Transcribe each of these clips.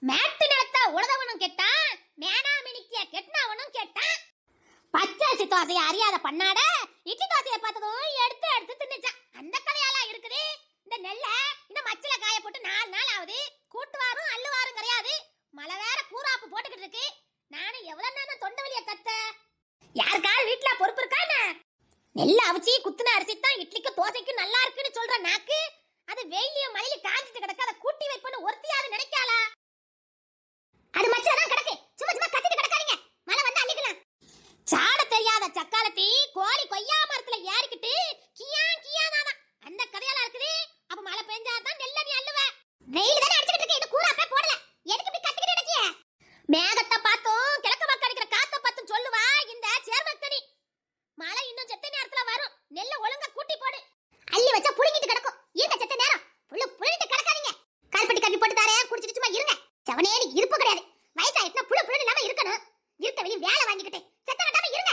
மேட்டு நிலத்த உழுதவனும் கேட்டான், மேனாமினிக்கிய கெட்டினவனும் கேட்டான். பச்சரிசி தோசையை அறியாத பண்ணாட இட்லி தோசையை பார்த்ததும் எடுத்து எடுத்து தின்னுச்சான். அந்த கதையெல்லாம் இருக்குது. இந்த நெல்ல இந்த மச்சில காய போட்டு 4 நாள் ஆகுது. கூட்டுவாரும் அள்ளுவாரும் கிடையாது. மழை வேற கூறாப்பு போட்டுக்கிட்டு இருக்கு. நானும் எவ்வளவு நேரம் தொண்டை வலிய கத்த. யாருக்காவது வீட்டுல பொறுப்பு இருக்கானே? நெல்ல அவிச்சி குத்துன அரிசி தான் இட்லிக்கு தோசைக்கு நல்லா இருக்குன்னு சொல்ற நாக்கு, அது வெயிலையும் மழையில காஞ்சிட்டு கிடக்க. அதை கூட்டி வைப்பன்னு ஒருத்தியாவது நினைக்காளா? அது மச்சிலதான் கிடக்கு. சும்மா சும்மா கத்திட்டு கிடக்காதீங்க. மழை வந்து அள்ளிக்கலாம். சாட தெரியாத சக்காலத்தி கோழி கொய்யா மரத்துல ஏறிக்கிட்டு கியா கியாதான் அந்த கதையெல்லாம் இருக்குது. அப்ப மழை பெஞ்சாதான் நெல்ல நீ அள்ளுவ. வெயில் தானே அடிச்சிட்டு இருக்கு. இது கூறாப்பே போடல. எதுக்கு இப்படி கத்திக்கிட்டு இருக்கிய? மேகத்தை பார்த்தும் கிழக்கு பக்கம் அடிக்கிற காத்த பார்த்தும் சொல்லுவா இந்த சேர்மக்கனி. மழை இன்னும் செத்த நேரத்துல வரும். நெல்ல ஒழுங்கா கூட்டி போடு. அள்ளி வச்சா புளிங்கிட்டு கிடக்கும். இருங்க செத்த நேரம் புளிட்டு கிடக்காதீங்க. கல்பட்டி கப்பி போட்டு தாரேன், குடிச்சிட்டு சும்மா இருங்க. செவனேனி இருப்பு கிடையாது. வயசாயிட்டுனா புளு இல்லாம இருக்கணும். இருக்க வெளிய வேலை வாங்கிக்கிட்டு செத்த கட்டாம இருங்க.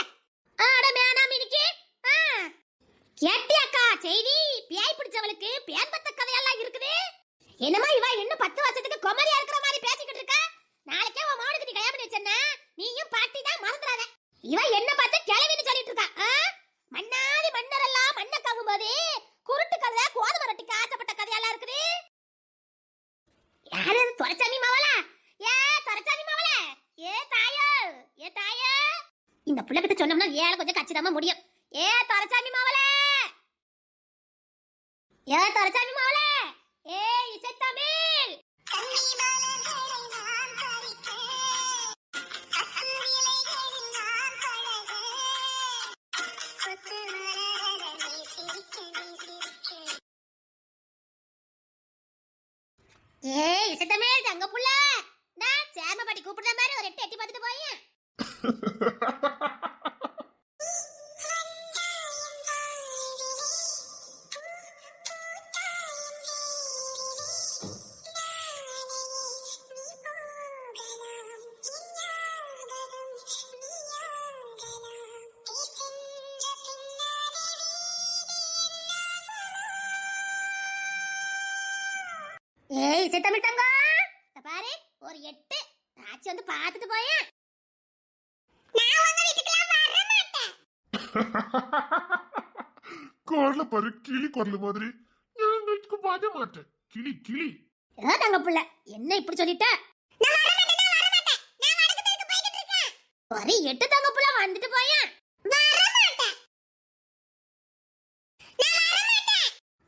ஆட மேனாமினிக்கு கேட்டியாக்கா செய்தி? பேய் பிடிச்சவளுக்கு பேன் பத்த கதையெல்லாம் இருக்குது. என்னமா இவ இன்னும் 10 வருஷத்துக்கு குமரியா இருக்கிற மாதிரி பேசிக்கிட்டு இருக்கா? நாளைக்கே உன் மகனுக்கு நீ கல்யாணம் பண்ணி வச்சேன்னா நீயும் பாட்டி தான் மறந்துடாத. இவ என்ன பார்த்து கிளவின்னு சொல்லிட்டு இருக்கா. மண்ணாதி மன்னரெல்லாம் மண்ணை கவ்வும் போது குருட்டு கதை கோதுமை ரொட்டிக்கு ஆசைப்பட்ட கதையெல்லாம் இருக்குது. யாரு துரைச்சாமி மாவளா? ஏ துரைச்சாமி மாவளா, ஏ தாயோ, ஏ தாயோ, இந்த புள்ளகிட்ட சொன்னோம்னா ஏழை கொஞ்சம் கச்சிதமா முடியும். ஏ துரைச்சாமி மாவளா, ஏ துரைச்சாமி மாவளா, ஏ இசைத்தமிழ். ஏ இசைத்தமிழ் தங்க புள்ள, நான் சேர்ம பாட்டி கூப்பிடுற மாதிரி ஒரு எட்டி பார்த்துட்டு போயேன். ஏய் இசைத்தமிழ் தங்கம், பாரு ஒரு எட்டு ராச்சி வந்து பார்த்துட்டு போயேன். குரல பாரு, கிளி குரல் மாதிரி. நான் வீட்டுக்கு பாத மாட்டேன். கிளி கிளி. ஏ தங்க புள்ள, என்ன இப்படி சொல்லிட்ட? ஒரு எட்டு தங்க புள்ள வந்துட்டு போயேன்.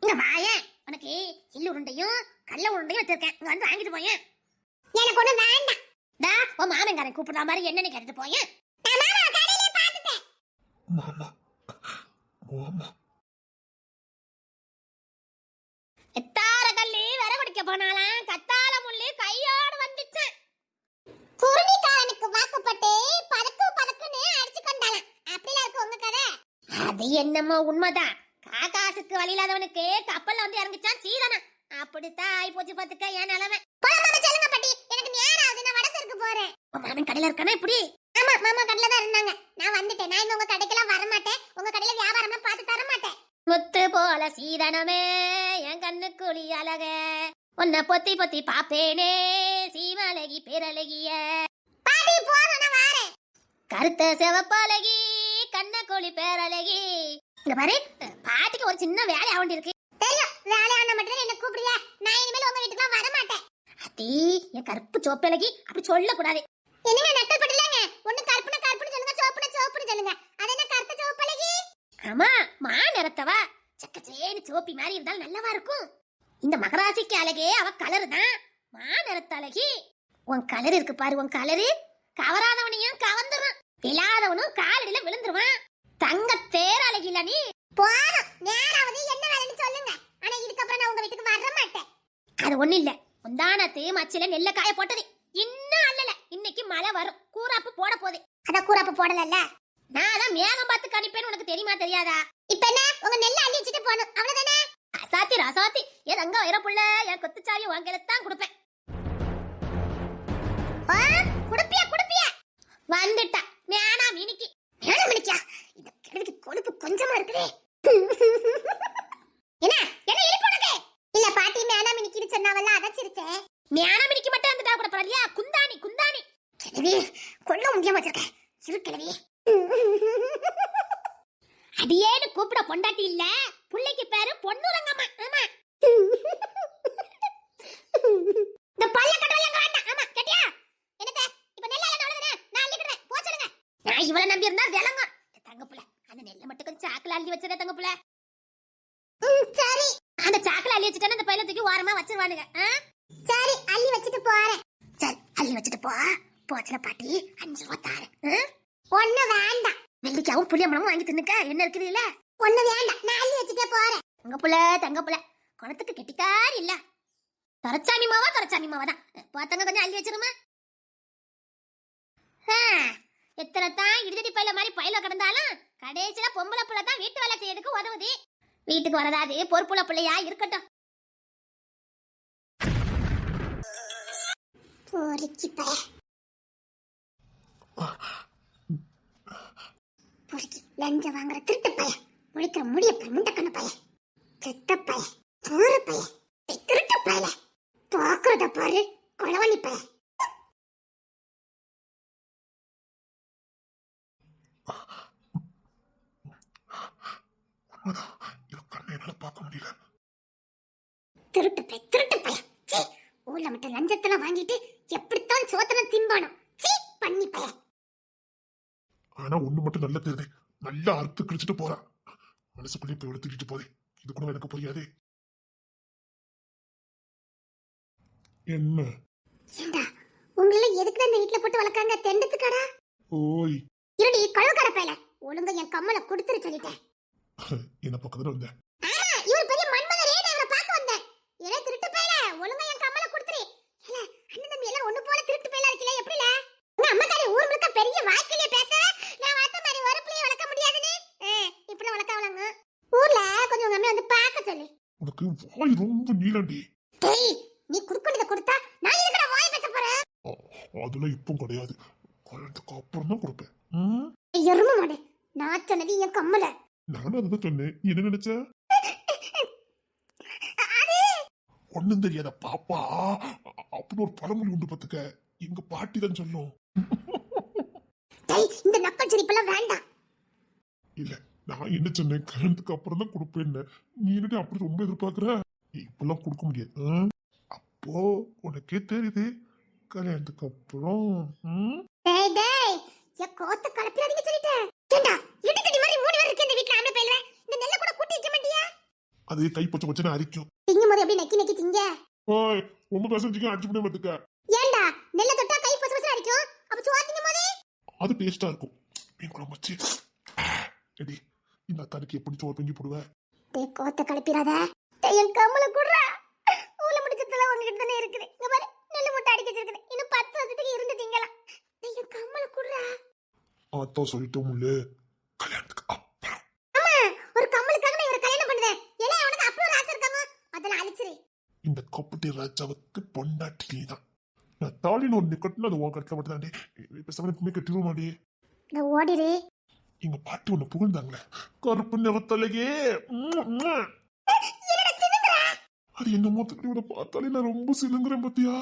இங்க வாயேன், உனக்கு எள்ளு உருண்டையும் கடலை உருண்டையும் வச்சிருக்கேன். இங்க வந்து வாங்கிட்டு போயேன். எனக்கு ஒண்ணு வேண்டாம். டா உன் மாமன்காரன் கூப்பிடுற மாதிரி என்னன்னு கேட்டுட்டு போயேன். மாமா மாமா எத்தார கல்லி வர குடிக்க போனாலாம். கத்தால முள்ளி கையோடு வந்துச்சு. குருவிக்காரனுக்கு வாக்குப்பட்டு பதக்கு பதக்குன்னு அடிச்சு கொண்டாலாம். அப்படிலாம் இருக்கு உங்க கதை. அது என்னமோ உண்மைதான். காக்காசுக்கு வழி இல்லாதவனுக்கு கப்பல்ல வந்து இறங்குச்சான் சீதனா. அப்படித்தான் ஆயி போச்சு பாத்துக்க என் நிலைமை. சொல்லுங்க பாட்டி, எனக்கு நேரம் ஆகுது. நான் வடக்கு போறேன். மாமன் கடையில இருக்கானா இப்படி? ஆமா மாமா கடையில தான் இருந்தாங்க. நான் வந்துட்டேன். நான் இந்த உங்க கடைக்கெல்லாம் வர மாட்டேன். உங்க கடையில வியாபாரம்லாம் பார்த்து தர மாட்டேன். முத்து போல சீதனமே என் கண்ணுக்குழி அழக, உன்னை பொத்தி பொத்தி பாப்பேனே சீமலகி பேரழகிய. பாட்டி போதும், நான் வாரேன். கருத்த சிவப்பழகி கண்ணக்குழி பேரழகி. இங்க பாரு, பாட்டிக்கு ஒரு சின்ன வேலை ஆவண்டி இருக்கு. தெரியும், வேலை ஆன மட்டும் என்ன கூப்பிடுறியா? நான் இனிமேல் உங்க வீட்டுக்கு வர மாட்டேன். அத்தி என் கருப்பு சோப்பழகி அப்படி சொல்லக்கூடாது. என்னங்க நக்கல் பண்ணலங்க. ஒண்ணு கருப்புன கருப்புன்னு சொல்லுங்க, சோப்புன சோப்புன்னு சொல்லுங்க. அது என்ன கருத்த சோப்பழகி? ஆமா, மா நிறத்தவா சக்கச்சேன்னு சோப்பி மாதிரி இருந்தாலும் நல்லவா இருக்கும். இந்த மகராசிக்கு அழகே அவ கலரு தான். மா நிறத்த அழகி. உன் கலர் இருக்கு பாரு, உன் கலரு கவராதவனையும் கவர்ந்துரும், இல்லாதவனும் காலடியில விழுந்துருவான். தங்க தேர் அழகில நீ. போதும், நேராவது என்ன வேலைன்னு சொல்லுங்க. ஆனா இதுக்கப்புறம் நான் உங்க வீட்டுக்கு வர மாட்டேன். அது ஒண்ணு இல்ல, முந்தானத்து மச்சில நெல்ல காய போட்டது இன்னும் அல்லல. இன்னைக்கு மழை வரும், கூறாப்பு போட போகுது. அதான் கூறாப்பு போடலல்ல. நான் தான் மேகம் பார்த்து கணிப்பேன்னு உனக்கு தெரியுமா தெரியாதா? இப்ப என்ன உங்க நெல்ல அள்ளி வச்சுட்டு போகணும், அவ்வளவுதானே? அசாத்தி ரசாத்தி ஏன் அங்க வைரப்புள்ள என் கொத்துச்சாவி வாங்கலத்தான் கொடுப்பேன். குடுப்பியா குடுப்பியா வந்துட்டா மேனா மினிக்கி. மேனா மினிக்கா? இந்த கிழவிக்கு கொழுப்பு கொஞ்சமா இருக்குதே. என்ன என்ன இழுப்பு உனக்கு? இல்ல பாட்டி மேனா மினிக்கின்னு சொன்னாவல்ல, அதான் சிரிச்சேன். மேனா மினிக்கி மட்டும் வந்துட்டா கூட பரவாயில்லையா? கிழவி கொல்ல முடியாம வச்சிருக்க சிறு கிழவி. அடியேன்னு கூப்பிட பொண்டாட்டி இல்ல, புள்ளைக்கு பேரு பொண்ணுரங்கம்மா. ஆமா இந்த பல்ல கட்டவல எங்க வேண்டாம். ஆமா கேட்டியா? என்னது இப்ப நெல்ல என்ன அவ்வளவுதானே, நான் அள்ளிக்கிறேன் போ சொல்லுங்க. நான் இவள நம்பி இருந்தா விளங்க. தங்க புள்ள அந்த நெல்ல மட்டும் கொஞ்சம் சாக்குல அள்ளி வச்சிரே தங்க புள்ள. சரி அந்த சாக்குல அள்ளி வச்சிட்டா அந்த பையில தூக்கி ஓரமா வச்சிருவானுங்க. சரி அள்ளி வச்சிட்டு போறேன். சரி அள்ளி வச்சிட்டு போ. போச்சல பாட்டி 5 ரூபாய் தாரேன். ஒண்ணு வேண்டாம். வெள்ளிக்காவும் புளியம்பழமும் வாங்கி தின்னுக்க. என்ன இருக்குது இல்ல? ஒண்ணு வேண்டாம், நான் அள்ளி வச்சிட்டே போறேன். தங்க புள்ள குணத்துக்கு கெட்டிக்கார் இல்ல. தரச்சாமி மாவா தான். பாத்தங்க கொஞ்சம் அள்ளி வச்சிருமா. எத்தனை தான் இடிதடி பையில மாதிரி பையில கிடந்தாலும் கடைசியில பொம்பளை புள்ள தான் வீட்டு வேலை செய்யறதுக்கு உதவுது. வீட்டுக்கு வரதாது பொறுப்புள்ள பிள்ளையா இருக்கட்டும். பொறுக்கி பைய பொறுக்கி லஞ்ச வாங்குற திருட்டு பைய, முழிக்கிற முடிய முண்டக்கண்ண பைய, செத்த பைய, போற பைய, திருட்டு பையல தோக்குறத பாரு கொலவணி பைய. பார்க்க முடியல. திருட்டு பைய சீ, ஊர்ல மட்டும் லஞ்சத்தெல்லாம் வாங்கிட்டு எப்படித்தான் சோத்தனை திம்பானோ. சீ பண்ணி பைய. ஆனா ஒண்ணு மட்டும் நல்ல தெரியுது, நல்லா அறுத்து கிழிச்சிட்டு போறா. மனசுக்குள்ளே போய் எடுத்துக்கிட்டு போதே, இது கூட எனக்கு புரியாது. என்ன ஏண்டா உங்களை எதுக்கு இந்த வீட்ல போட்டு வளர்க்காங்க? தெண்டத்துக்கடா. ஓய் இருடி கழுவுக்கட பையல, ஒழுங்கா என் கம்மல கொடுத்துரு சொல்லிட்டேன். என்ன பக்கத்துல வந்த? இவர் பெரிய மன்மதரே, நான் இவரை பார்க்க வந்தேன். ஏலே திருட்டு பையல, ஒழுங்கா என் கம்மல கொடுத்துரு. ஏல அண்ணன் தம்பி எல்லாம் ஒண்ணு போல திருட்டு பையலா இருக்கீங்க. எப்படில உங்க அம்மா தாரி ஊர் முழுக்க பெரிய வாய்க்கிலே பேச, நான் வாத்த மாதிரி ஒரு பிள்ளைய வளர்க்க முடியாதுன்னு இப்படி வளர்க்கவளங்க. ஊர்ல கொஞ்சம் உங்க அம்மா வந்து பார்க்க சொல்லு. உனக்கு வாய் ரொம்ப நீளண்டி. டேய் நீ குறுக்கொண்டத கொடுத்தா நான் எதுக்குடா வாய் பேச போறேன்? அதெல்லாம் இப்போ கிடையாது, கல்யாணத்துக்கு அப்புறம் தான் கொடுப்பேன். எரும மாடு, நான் சொன்னது என் கம்மல. நானும் அதுதான் சொன்னேன். என்ன நினைச்ச? ஒண்ணும் தெரியாத பாப்பா அப்படின்னு ஒரு பழமொழி உண்டு பாத்துக்க, எங்க பாட்டி தான் சொல்லும். இந்த நக்கல் சிரிப்பெல்லாம் வேண்டாம். இல்ல நான் என்ன சொன்னேன், கல்யாணத்துக்கு அப்புறம் தான் கொடுப்பேன். நீ என்ன அப்படி ரொம்ப எதிர்பார்க்கற? இப்பெல்லாம் கொடுக்க முடியாது. அப்போ உனக்கே தெரியுது கல்யாணத்துக்கு அப்புறம். டேய் டேய் ஏ கோத்த கலப்பியாதீங்க சொல்லிட்டேன். ஏண்டா இடிச்சடி மாதிரி மூணு பேர் இருக்கு இந்த வீட்ல. ஆம்பளை பையல இந்த நெல்ல கூட கூட்டி வைக்க மாட்டியா? அது கை பச்சை பச்சைன்னு அரிக்கும். திங்க மாதிரி அப்படியே நக்கி நக்கி திங்க. ஓய் ரொம்ப பேசஞ்சிக்க அடிச்சு பண்ண மாட்டுக்க. ஏண்டா நெல்ல தொட்டா கை பச்சை பச்சை அரிக்கும், அப்ப சுவாத்திங்க போதே அது டேஸ்டா இருக்கும். மீன் குழம்பு வச்சு எடி இந்த அத்தானுக்கு எப்படி சோறு பெஞ்சு போடுவ? டேய் கோத்த கலப்பிராத. டேய் என் கம்மல குடுறா. ஊல முடிச்சதெல்லாம் உங்ககிட்ட தானே இருக்குது. இங்க பாரு நெல்ல முட்டை அடிக்க வச்சிருக்கேன். இன்னும் 10 வருஷத்துக்கு இருந்து திங்கலாம். டேய் என் கம்மல குடுறா. ஆத்தா சொல்லிட்டோம்ல, கல்யாணத்துக்கு அப்புறம். அம்மா ஒரு கம்மலுக்காக நான் இவரை கல்யாணம் பண்ணுவேன். ஏலே அவனுக்கு அப்படி ஒரு ஆசை இருக்காம அதெல்லாம் அழிச்சிரு. இந்த கப்புட்டி ராஜாவுக்கு பொண்டாட்டி நீதான். நான் தாலின்னு ஒன்று கட்டினா அது உன் கட்டில மட்டும் தாண்டி. இப்ப சமயத்துக்குமே கட்டிடுவோமாடி. நான் ஓடிரு. எங்க பாட்டி ஒண்ணு புகழ்ந்தாங்களே, கருப்பு நிறத்தலையே. அது என்ன மொத்தக்கடியோட பார்த்தாலே நான் ரொம்ப சிலுங்குறேன் பத்தியா.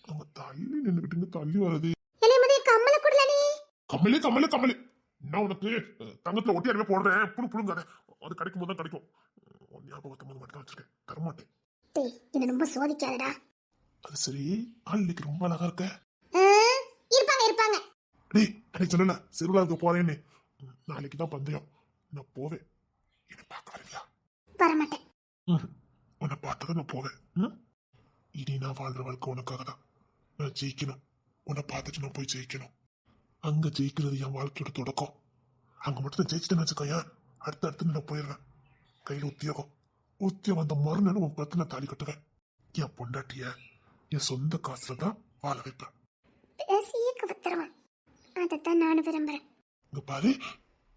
அவங்க தள்ளி நின்னுக்கிட்டு தள்ளி வர்றது. கம்மலே கம்மலே கம்மலே, நான் உனக்கு தங்கத்துல ஒட்டி அடிமை போடுறேன். புழுங்காத, அது கிடைக்கும் போது தான் கிடைக்கும். ஞாபகத்தை மட்டும் வச்சிருக்கேன், தரமாட்டேன். என்ன ரொம்ப சோதிக்காதடா. அது சரி, ஆளுக்கு ரொம்ப அழகா இருக்க. இருப்பாங்க. டேய் அன்னைக்கு சொல்லல சிறுவிழாவுக்கு போறேன்னு, நாளைக்கு தான் பந்தயம், நான் போவேன். என்ன பார்க்க வரலையா? வரமாட்டேன். உன்னை பார்த்ததான் நான் போவேன். இனி நான் வாழ்ற வாழ்க்கை உனக்காக தான். நான் ஜெயிக்கணும், உன்னை பார்த்துட்டு நான் போய் ஜெயிக்கணும். அங்க ஜெயிக்கிறது என் வாழ்க்கையோட தொடக்கம். அங்க மட்டும் ஜெயிச்சுட்டேன்னு வச்சுக்கோங்க, அடுத்து நான் போயிடுறேன். கையில உத்தியோகம் வந்த மறுநாள் உன் பத்து நான் தாலி கட்டுவேன். என் பொண்டாட்டிய என் சொந்த காசுல தான் வாழ வைப்பேன். அதைத்தான் நானும் விரும்புறேன். இங்க பாரு,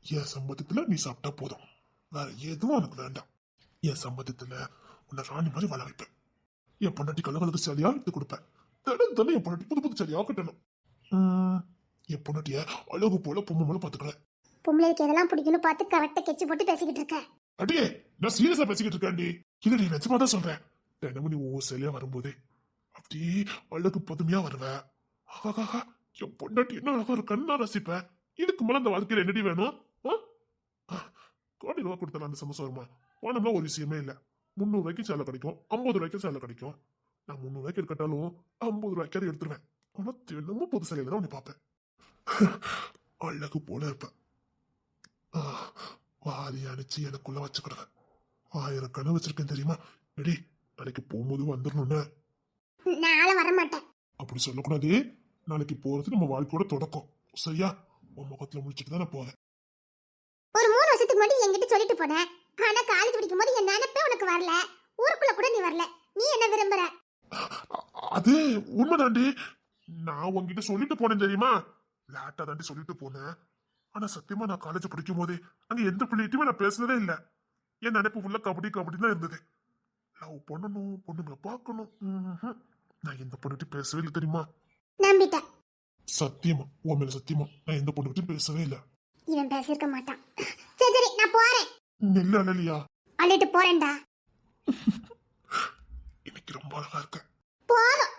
என் சம்பந்தத்துல நீ சாப்பிட்டா போதும், வேற எதுவும் உனக்கு வேண்டாம். என் சம்பந்தத்துல உன்னை ராணி மாதிரி வாழ வைப்பேன். என் பொண்டாட்டி கலகலக்கு சரியா எடுத்து கொடுப்பேன். தானே என் பொண்டாட்டி புது சரியா கட்டணும். என் பொண்டாட்டிய அழகு போல பொம்மை மேல பாத்துக்கிறேன். பொம்பளைக்கு எதெல்லாம் பிடிக்கும்னு பார்த்து கரெக்டா கெச்சு போட்டு பேசிக்கிட்டு இருக்க. அடியே நான் சீரியஸா பேசிக்கிட்டு இருக்கேன்டி. இல்ல நீ நிஜமா தான் சொல்றேன். தினமும் நீ ஒவ்வொரு சிலையா வரும்போதே அப்படியே அழகு பதுமையா வருவ. ஆஹா, என் பொண்டாட்டி என்ன அழகா இருக்கன்னு நான் ரசிப்பேன். இதுக்கு மேல அந்த வாழ்க்கையில என்னடி வேணும்? கோடி ரூபா கொடுத்தலாம் அந்த சந்தோஷம் வருமா? பணம்லாம் ஒரு விஷயமே இல்ல. 300 ரூபாய்க்கு சேலை கிடைக்கும், 50 ரூபாய்க்கு சேலை கிடைக்கும். நான் 300 ரூபாய்க்கு இருக்கட்டாலும் 50 ரூபாய்க்கு எடுத்துருவேன். ஆனா தினமும் புது சேலையில தான் உன்னை பார்ப்பேன். அழகு போல இருப்பேன். வாரி அணைச்சு எனக்குள்ள வச்சுக்கிடுவேன். 1000 கனவு வச்சிருக்கேன் தெரியுமா? எடி நாளைக்கு போகும்போது வந்துடணும்னு. நாளை வரமாட்டேன். அப்படி சொல்லக்கூடாது. நாளைக்கு போறது நம்ம வாழ்க்கையோட தொடக்கம். சரியா? உன் முகத்துல முடிச்சுட்டு தான் நான் போறேன். ஒரு 3 வருஷத்துக்கு முன்னாடி என்கிட்ட சொல்லிட்டு போனேன். ஆனா காலேஜ் படிக்கும் போது என் நினைப்பே உனக்கு வரல. ஊருக்குள்ள கூட நீ வரல. நீ என்ன விரும்புற? அது உண்மைதாண்டி. நான் உன்கிட்ட சொல்லிட்டு போனேன் தெரியுமா? லேட்டா தாண்டி சொல்லிட்டு போனேன். ஆனா சத்தியமா நான் காலேஜ் படிக்கும் போதே அங்க எந்த பிள்ளைகிட்டயுமே நான் பேசுனதே இல்ல. என் நினைப்பு ஃபுல்லா கபடி கபடி தான் இருந்தது. லவ் பண்ணணும், பொண்ணுங்களை பார்க்கணும். நான் எந்த பொண்ணுகிட்ட பேசவே இல்லை தெரியுமா? நம்பிட்டேன். சத்தியமா, உன் மேல சத்தியமா நான் எந்த பொண்ணுகிட்ட பேசவே இல்லை. இவன் பேசிருக்க மாட்டான். சரி சரி நான் போறேன். நெல்லு அழலியா? அள்ளிட்டு போறேன்டா. இன்னைக்கு ரொம்ப அழகா இருக்க. போதும்.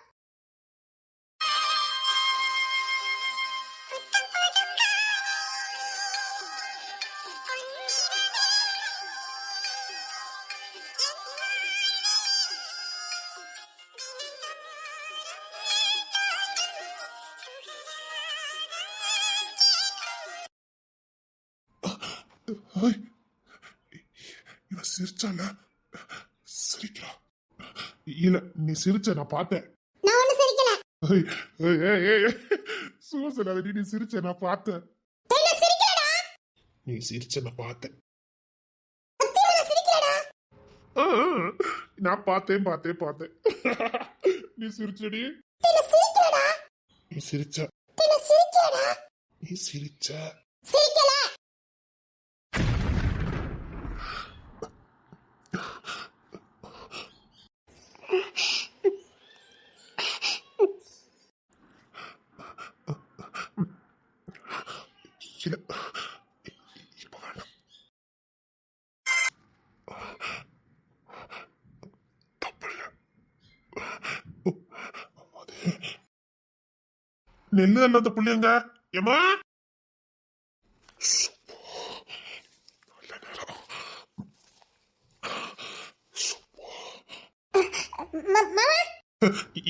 இவ சிரிச்சால சிரிக்கிறா. இல்ல நீ சிரிச்ச நான் பார்த்தேன். நான் ஒண்ணு சிரிக்கல. சூசலாதடி, நீ சிரிச்ச நான் பார்த்தேன். என்ன சிரிக்கலடா? நீ சிரிச்ச நான் பார்த்தேன். சத்தியமா நான் சிரிக்கலடா. நான் பார்த்தேன். நீ சிரிச்சடி. என்ன சிரிக்கலடா? நீ சிரிச்ச. என்ன சிரிக்கலடா? நீ சிரிச்ச. சிரிக்கல. இல்ல இப்ப வேண்டாம். தப்பில்ல. நெல்லு அண்ணாத்த புள்ளியங்க. ஏமா மாமா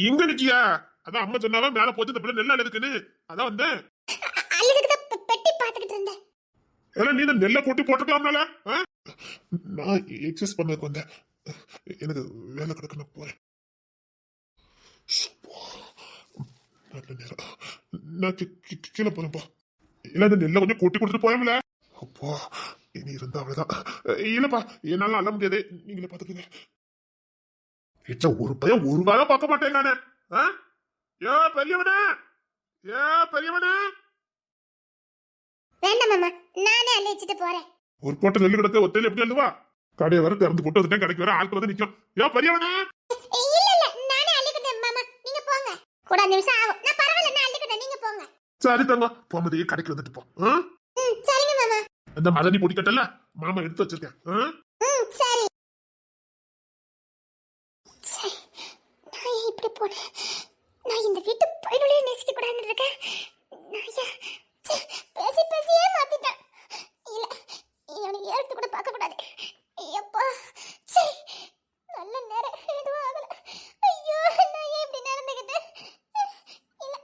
இங்க நிக்கியா? அதான் அம்மா சொன்னாவா மேல போச்சு இந்த பிள்ளை நெல்ல இருக்குன்னு. அதான் வந்தேன். அழுதுகிட்ட பெட்டி பாத்துக்கிட்டு இருந்தேன். ஏன்னா நீ நெல்ல கொட்டி போட்டுக்கலாம்னால. நான் எக்ஸசைஸ் பண்ணதுக்கு வந்தேன். எனக்கு வேலை கிடக்கு, நான் போறேன். நல்ல நேரம். நான் கீழே போறேன்ப்பா. இல்ல இந்த நெல்லை கொஞ்சம் கொட்டி கொடுத்துட்டு போயல. அப்பா இனி இருந்தா அவ்வளவுதான். இல்லப்பா என்னால அள்ள முடியாது, நீங்களே பாத்துக்கங்க. வீட்டுல ஒரு பையன் ஒரு வாரம் பார்க்க மாட்டேன் நானு. ஏ பெரியவனே, ஏ பெரியவனே. வேண்டாம் மாமா, நானே அள்ளி வச்சுட்டு போறேன். ஒரு கோட்டை நெல்லு கிடக்க ஒத்தையில எப்படி அள்ளுவா? கடையை வர திறந்து போட்டு வந்துட்டேன், கடைக்கு வர ஆட்கள் வந்து நிக்கும். ஏ பெரியவனே. இல்ல நானே அள்ளிக்கிட்டேன் மாமா, நீங்க போங்க. கூட 5 நிமிஷம் ஆகும். நான் பரவாயில்ல, நான் அள்ளிக்கிட்டேன், நீங்க போங்க. சரி தங்க, போகும்போது கடைக்கு வந்துட்டு போ. சரிங்க மாமா. அந்த மதனி பொடிக்கட்டல மாமா எடுத்து வச்சிருக்கேன். சரி. நான் ஏன் இப்படி போனேன்? நான் இந்த வீட்டு பையனோட நேசிக்க கூடாதுன்னு இருக்கேன். பேசியே மாத்திட்டேன். இல்ல இவனை ஏற்று கூட பார்க்க கூடாது. எப்பா சரி, நல்ல நேரம் எதுவும் ஆகல. ஐயோ நான் ஏன் இப்படி நடந்துக்கிட்டேன்? இல்ல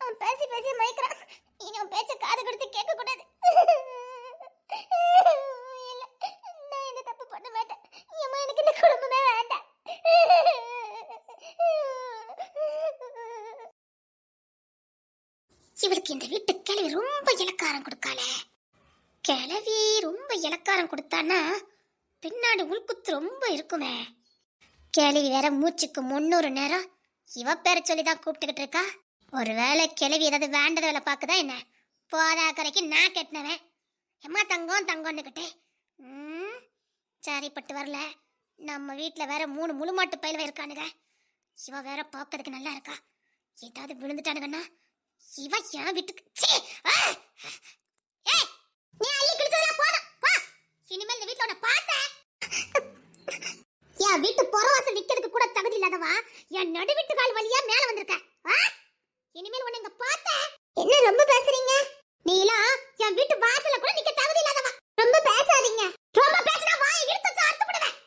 அவன் பேசி மயக்கிறான். இனி அவன் பேச்ச காது கொடுத்து கேட்க கூடாது. இல்ல நான் இந்த தப்பு பண்ண மாட்டேன். ஏமா எனக்கு இந்த குடும்பமே வேண்டாம். இவளுக்கு இந்த வீட்டு கிழவி ரொம்ப இலக்காரம் கொடுக்காள. கிழவி ரொம்ப இலக்காரம் கொடுத்தான்னா பின்னாடி உள்குத்து ரொம்ப இருக்குமே. கிழவி வேற மூச்சுக்கு 300 நேரம் இவ பேரை சொல்லிதான் கூப்பிட்டுக்கிட்டு இருக்கா. ஒருவேளை கிழவி ஏதாவது வேண்டத வேலை பாக்குதா என்ன? போதா கரைக்கு நான் கெட்டினவன் எம்மா தங்கம்னுக்கிட்டே. சரிப்பட்டு வரல. நம்ம வீட்டுல வேற 3 முழுமாட்டு பயில இருக்கானுங்க. இவ வேற பாக்கிறதுக்கு நல்லா இருக்கா. ஏதாவது விழுந்துட்டானுங்கன்னா இவ என் வீட்டுக்கு. இனிமேல் இந்த வீட்டுல உன்னை பார்த்தேன். என் வீட்டு புறவாசல் நிக்கிறதுக்கு கூட தகுதி இல்லாதவா என் நடு வீட்டுக்கால் வழியா மேல வந்திருக்க. இனிமேல் உன்னை இங்க பார்த்த என்ன ரொம்ப பேசுறீங்க? நீலாம் என் வீட்டு வாசல்ல கூட நிக்க தகுதி இல்லாதவா. ரொம்ப பேசாதீங்க. ரொம்ப பேசினா வாயை இழுத்து அறுத்து விடுவேன்.